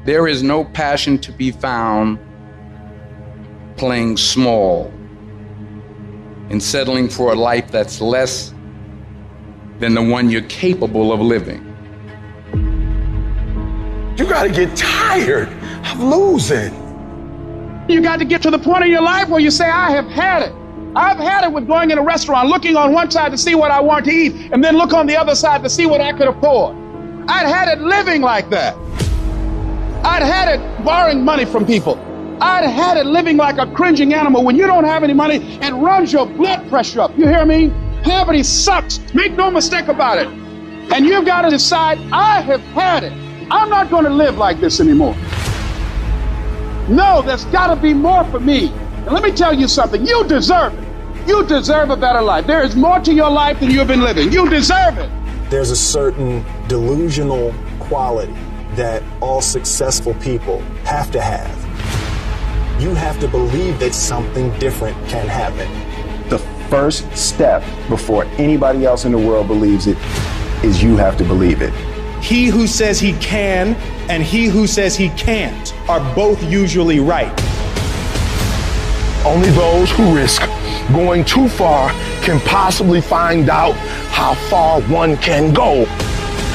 There is no passion to be found playing small and settling for a life that's less than the one you're capable of living. You gotta get tired of losing. You got to get to the point in your life where you say, I have had it. I've had it with going in a restaurant, looking on one side to see what I want to eat, and then look on the other side to see what I could afford. I'd had it living like that. I'd had it borrowing money from people. I'd had it living like a cringing animal. When you don't have any money, it runs your blood pressure up. You hear me? Poverty sucks. Make no mistake about it. And you've got to decide, I have had it. I'm not going to live like this anymore. No, there's got to be more for me. And let me tell you something. You deserve it. You deserve a better life. There is more to your life than you've been living. You deserve it. There's a certain delusional quality that all successful people have to have. You have to believe that something different can happen. The first step before anybody else in the world believes it is you have to believe it. He who says he can and he who says he can't are both usually right. Only those who risk going too far can possibly find out how far one can go.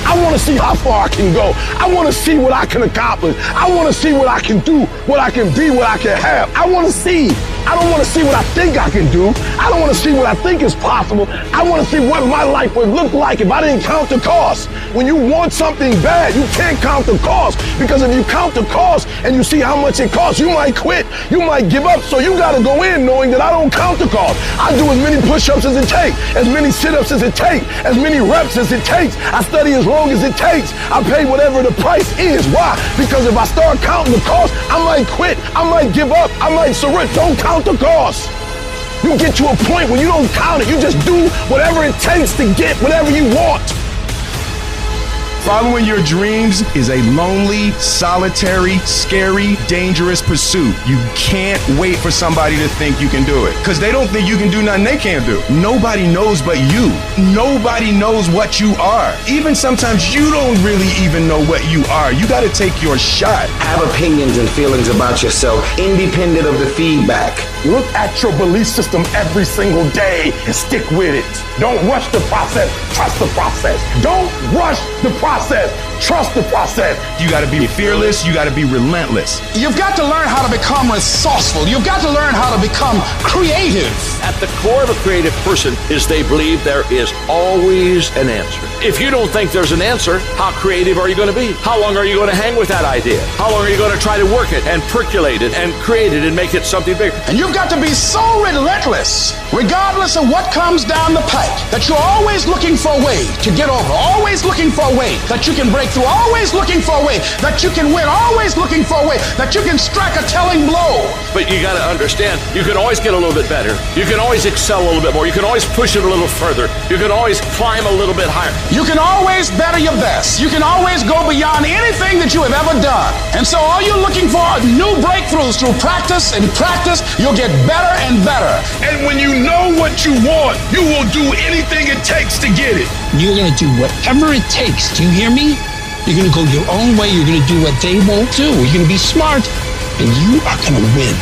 I want to see how far I can go. I want to see what I can accomplish. I want to see what I can do, what I can be, what I can have. I want to see. I don't want to see what I think I can do. I don't want to see what I think is possible. I want to see what my life would look like if I didn't count the cost. When you want something bad, you can't count the cost, because if you count the cost and you see how much it costs, you might quit. You might give up. So you got to go in knowing that I don't count the cost. I do as many push-ups as it takes, as many sit-ups as it takes, as many reps as it takes. I study as long as it takes. I pay whatever the price is. Why? Because if I start counting the cost, I might quit. I might give up. I might surrender. Don't count the cost. You get to a point where you don't count it. You just do whatever it takes to get whatever you want. Following your dreams is a lonely, solitary, scary, dangerous pursuit. You can't wait for somebody to think you can do it, because they don't think you can do nothing they can't do. Nobody knows but you. Nobody knows what you are. Even sometimes you don't really even know what you are. You got to take your shot. Have opinions and feelings about yourself, independent of the feedback. Look at your belief system every single day and stick with it. Don't rush the process. Trust the process. Don't rush the process. Trust the process. You got to be fearless. You got to be relentless. You've got to learn how to become resourceful. You've got to learn how to become creative. At the core of a creative person is they believe there is always an answer. If you don't think there's an answer, how creative are you going to be? How long are you going to hang with that idea? How long are you going to try to work it and percolate it and create it and make it something bigger? And you've got to be so relentless, regardless of what comes down the pike, that you're always looking for a way to get over, always looking for a way that you can break through, always looking for a way that you can win, always looking for a way that you can strike a telling blow. But you got to understand, you can always get a little bit better. You can always excel a little bit more. You can always push it a little further. You can always climb a little bit higher. You can always better your best. You can always go beyond anything that you have ever done. And so all you're looking for are new breakthroughs through practice and practice. You'll get better and better. And when you know what you want, you will do anything it takes to get it. You're going to do whatever it takes. Do you hear me? You're going to go your own way. You're going to do what they won't do. You're going to be smart, and you are going to win.